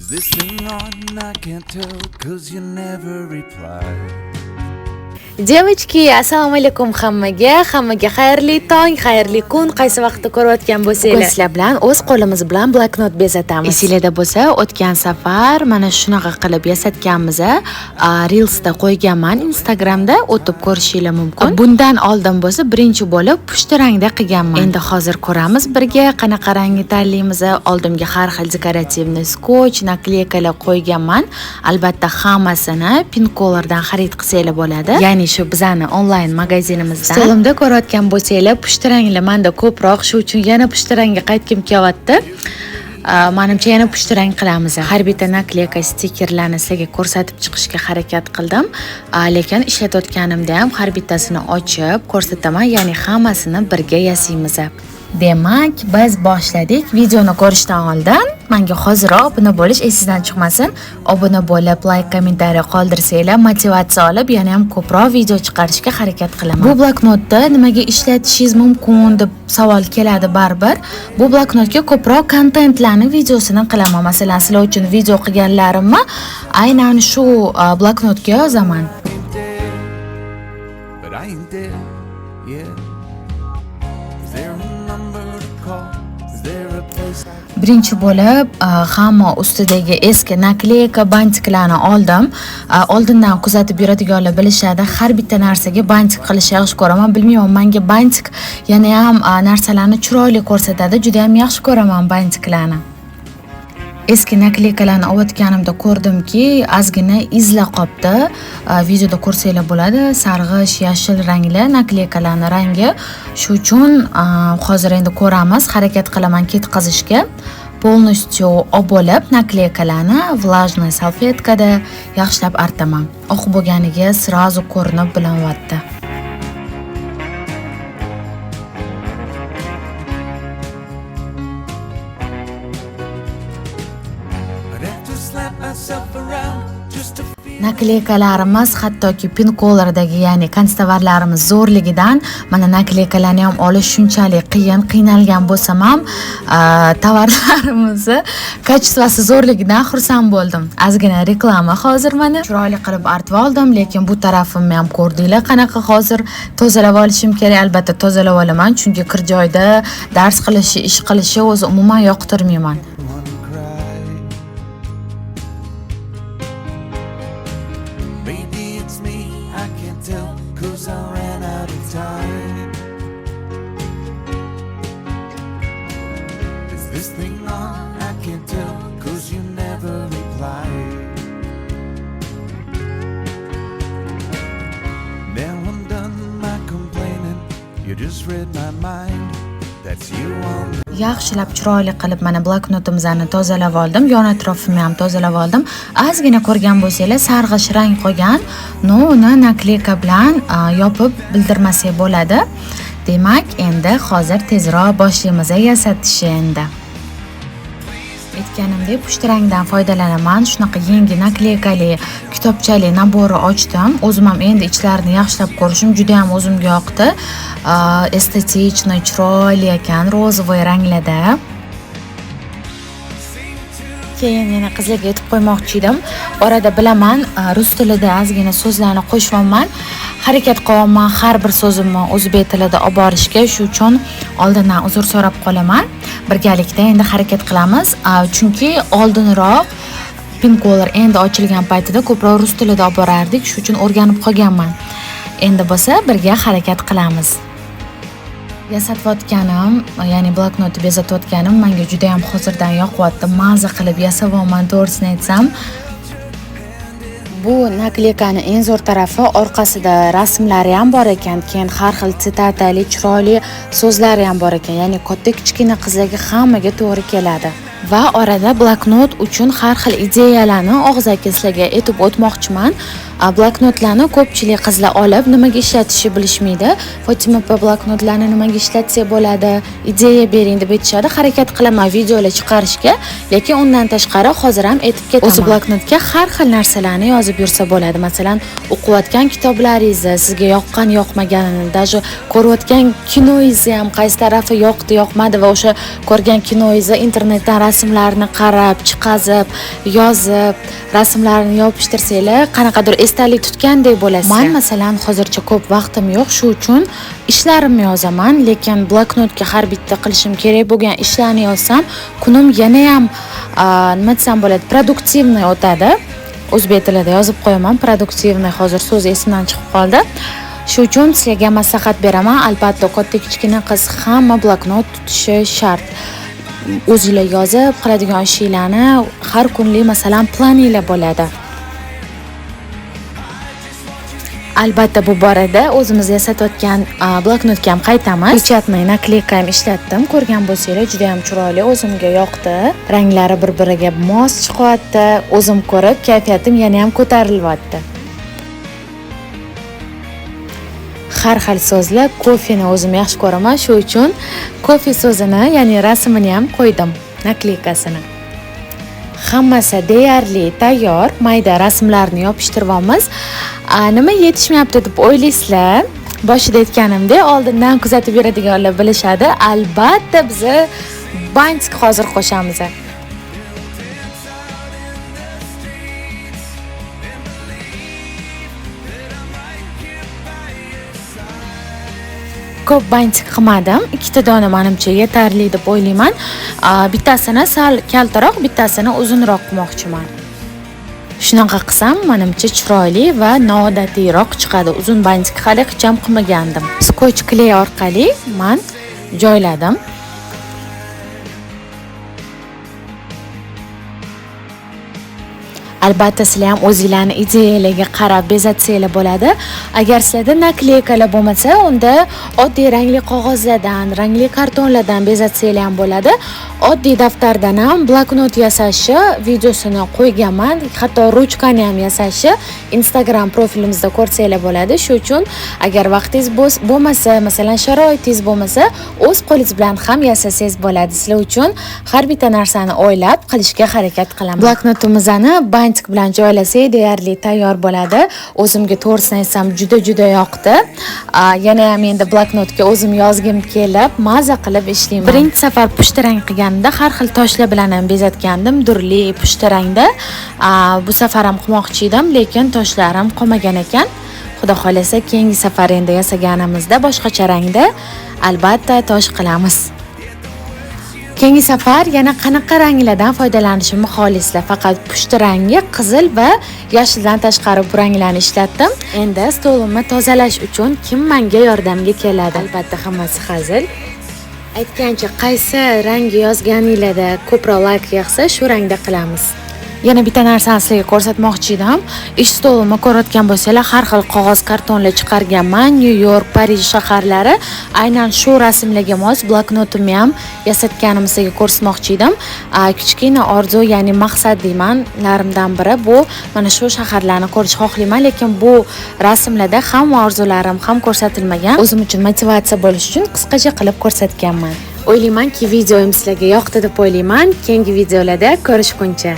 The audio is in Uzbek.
Is this thing on? I can't tell, 'cause you never reply. Девочки, assalomu alaykum hammaga xayrli tong, xayrli kun, qaysi vaqtda ko'rayotgan bo'lsangiz. Sizlar bilan o'z qo'limiz bilan bloknot bezatamiz. Esingizda bo'lsa, o'tgan safar mana shunaqa qilib yasatganmiz. Reelsda qo'yganman, Instagramda o'tib ko'rishingiz mumkin. Bundan oldin bo'lsa, birinchi bo'lib pushti rangda qilganman. Endi hozir ko'ramiz birga qanaqa rangni tanlaymiz. Oldimga har xil dekorativniy skoch, nakleykalar qo'yganman. Albatta hammasini Pincolordan xarid qilsanglar bo'ladi. Ya'ni shu bizani onlayn magazinimizdan. Stolimda ko'rayotgan bo'lsanglar, pushti rangli menda ko'proq, shu uchun yana pushti rangga qaytkim kelyapti. Menimcha yana pushti rang qilamiz. Har bitta nakleyka stikerlarni sizlarga ko'rsatib chiqishga harakat qildim. Lekin ishlatayotganimda ham har bittasini ochib ko'rsataman, ya'ni hammasini birga yasaymiz. Demak, biz boshladik. Videoni ko'rishdan oldin menga hoziroq obuna bo'lish esingizdan chiqmasin. Obuna bo'lib, like, kommentariy qoldirsanglar, motivatsiya olib, yana ham ko'proq video chiqarishga harakat qilaman. Bu bloknotda nimaga ishlatishingiz mumkin deb savol keladi baribir. Bu bloknotga ko'proq kontentlarni videosini qilaman. Masalan, sizlar uchun video qilganlarimni aynan shu bloknotga yozaman. But I ain't there yet. Is there a number to call? Is there a place I can... Birinchi bo'lib, hamma ustidagi eski nakleyka bantiklarni oldim. Oldindan kuzatib yuradiganlar bilishadi, har bitta narsaga bantik qilishni yaxshi ko'raman. Bilmayman, menga bantik yana ham narsalarni chiroyli ko'rsatadi. Juda ham yaxshi ko'raman bantiklarni. Eski nakleykalarni olganimda ko'rdimki, ozgina izla qolibdi. Videoda ko'rsanglar bo'ladi, sarg'ish, yashil rangli nakleykalarning rangi. Shu uchun hozir endi ko'ramiz, harakat qilaman ketkazishga. Polностью olib nakleykalarni влажный salfetkada yaxshilab artaman. Oq bo'lganiga srazu ko'rinib bilanyapti. Nakleykalarimiz hattoki Pincolordagi, ya'ni konstavarlarimiz zo'rligidan mana nakleykalarni ham olish shunchalik qiynalgan bo'lsam ham, tovarlarimizni kачествоsi zo'rligidan xursand bo'ldim. Ozgina reklama hozir mana chiroyli qilib artib oldim, lekin bu tarafimni ham ko'rdinglar qanaqa hozir tozalab olishim kerak. Albatta tozalab olaman, chunki kir joyda dars qilishi, ish qilishi o'zi umuman yoqtirmayman. This thing on, I can't tell, 'cause you never reply. Now I'm done my complaining, you just read my mind. That's you on. Yaxshilab chiroyli qilib mana bloknotimizni tozalab oldim, yon atrofimni ham tozalab oldim. Ozgina ko'rgan bo'lsanglar, sarg'ish rang qolgan. Uni nakleyka bilan yopib bildirmasak bo'ladi. Demak, endi hozir tezroq boshlaymiz yasatishni endi. Aytganimdek, pushti rangdan foydalanaman. Shunaqa yengil nakleykali kitobchali nabori ochdim. O'zim ham endi ichlarini yaxshilab ko'rishim juda ham o'zimga yoqdi. Estetik, chiroyli ekan, rozovoy ranglarda. Keyin yana qizlarga aytib qo'ymoqchi edim. Orada bilaman, rus tilida ozgina so'zlarni qo'shibman. Harakat qilaman har bir so'zimni o'zbek tilida olib borishga, shu uchun oldindan uzr so'rab qolaman. Birgalikda endi harakat qilamiz, chunki oldinroq Pincolor endi ochilgan paytida ko'proq rus tilida olib borardik, shu uchun o'rganib qolganman. Endi bo'lsa birga harakat qilamiz. Yasatayotganim, ya'ni bloknotni bezatayotganim menga juda ham hozirdan yoqyapti. Maza qilib yasayapman, to'g'risini aytsam. Bu nakleykaning eng zo'r tarafi, orqasida rasmlari ham bor ekan, keyin har xil sitatali, chiroyli so'zlari ham bor ekan. Ya'ni katta kichkina qizlarga hammaga to'g'ri keladi. Va orada bloknot uchun har xil ideyalarni og'zaki sizlarga aytib o'tmoqchiman. Bloknotlarni ko'pchilik qizlar olib nimaga ishlatishni bilishmaydi. Fotima opa bloknotlarni nimaga ishlatsak bo'ladi, ideya bering deb aytishadi. Harakat qilaman videolar chiqarishga, lekin undan tashqari hozir ham aytib ketaman. O'zi bloknotga har xil narsalarni yozib yursa bo'ladi. Masalan, o'qiyotgan kitoblaringizni, sizga yoqqan, yoqmaganini, даже ko'rayotgan kinoingizni ham qaysi tarafi yoqdi, yoqmadi va o'sha ko'rgan kinoingizni internetdan rasmlarni qarab, chiqazib, yozib, rasmlarni yopishtirsanglar, qanaqadir esdalik tutgandek bo'lasiz. Men masalan hozircha ko'p vaqtim yo'q, shu uchun ishlarimni yozaman, lekin bloknotga har bitta qilishim kerak bo'lgan ishlarni yozsam, kunim yana ham nima desam bo'ladi, produktivniy o'tadi. O'zbek tilida yozib qo'yaman, produktivniy, hozir so'z esimdan chiqib qoldi. Shu uchun sizlarga maslahat beraman, albatta katta kichkina qiz hamma bloknot tutishi shart. O'zingizlar yozib qiladigan ishlarni har kunlik masalan planinglar bo'ladi. Albatta bu borada o'zimiz yasatayotgan bloknotga ham qaytamiz. Pechatni nakleyka ham ishlatdim. Ko'rgan bo'lsanglar juda ham chiroyli, o'zimga yoqdi. Ranglari bir-biriga mos chiqyapti. O'zim ko'rib kayfiyatim yana ham ko'tarilyapti. Har xil so'zlar, kofeni o'zim yaxshi ko'raman, shu uchun kofe so'zini, ya'ni rasmini ham qo'ydim, nakleykasini. Hammasi deyarli tayyor, mayda rasmlarni yopishtiryapmiz. Nima yetishmayapti deb o'ylaysizlar? Boshida aytganimdek, oldindan kuzatib beradiganlar bilishadi. Albatta biz bantik hozir qo'shamiz. Ko'p bantik qilmadim. Ikkita dona menimcha yetarli deb o'ylayman. Bittasini sal kaltaroq, bittasini uzunroq qilmoqchiman. Shunaqa qilsam, menimcha chiroyli va noodatiy chiqadi. Uzun bantik hali hech ham qilmagandim. Skotch kley orqali men joyladim. Albatta sizlar ham o'zingizlarning ideyalarga qarab bezatsanglar bo'ladi. Agar sizlarda nakleykalar bo'lmasa, unda oddiy rangli qog'ozlardan, rangli kartonlardan bezatsanglar ham bo'ladi. Oddiy daftardan ham bloknot yasashni videosini qo'yganman. Hatto ruchkani ham yasashni Instagram profilimizda ko'rsanglar bo'ladi. Shu uchun agar vaqtingiz bo'lmasa, masalan sharoitingiz bo'lmasa, o'z qo'lingiz bilan ham yasasangiz bo'ladi. Sizlar uchun har bitta narsani o'ylab qilishga harakat qilaman. Bloknotimizni bantik bilan joylasak deyarli tayyor bo'ladi. O'zimga to'g'risini aytsam juda yoqdi. Yana ham endi bloknotga o'zim yozgim kelib, maza qilib ishlayman. Birinchi safar pushtarang qilganimda har xil toshlar bilan ham bezatgandim, durli pushtarangda. Bu safar ham qilmoqchi edim, lekin toshlarim qolmagan ekan. Xudo xolasa keyingi safar endi yasaganimizda boshqacha rangda albatta tosh qilamiz. Keyingi safar yana qanaqa ranglardan foydalanishimni xohlasizlar? Faqat pushti rangi, qizil va yashildan tashqari bu ranglarni ishlatdim. Endi stolimni tozalash uchun kim menga yordamga keladi? Albatta hammasi hazil. Aytgancha qaysi rangi yozganinglarda ko'proq layk yig'sa, shu rangda qilamiz. Yana bitta narsani sizlarga ko'rsatmoqchi edim. Ish stolimni ko'rayotgan bo'lsanglar, har xil qog'oz kartonlar chiqarganman. New York, Parij shaharlari. Aynan shu rasmlarga mos bloknotimni ham yasatganimni sizlarga ko'rsatmoqchi edim. Kichkina orzu, ya'ni maqsad deymanlarimdan biri bu mana shu shaharlarni ko'rish xohlayman, lekin bu rasmlarda hamma orzularim ham ko'rsatilmagan. O'zim uchun motivatsiya bo'lish uchun qisqacha qilib ko'rsatganman. O'ylaymanki, videoim sizlarga yoqdi deb o'ylayman. Keyingi videolarda ko'rishguncha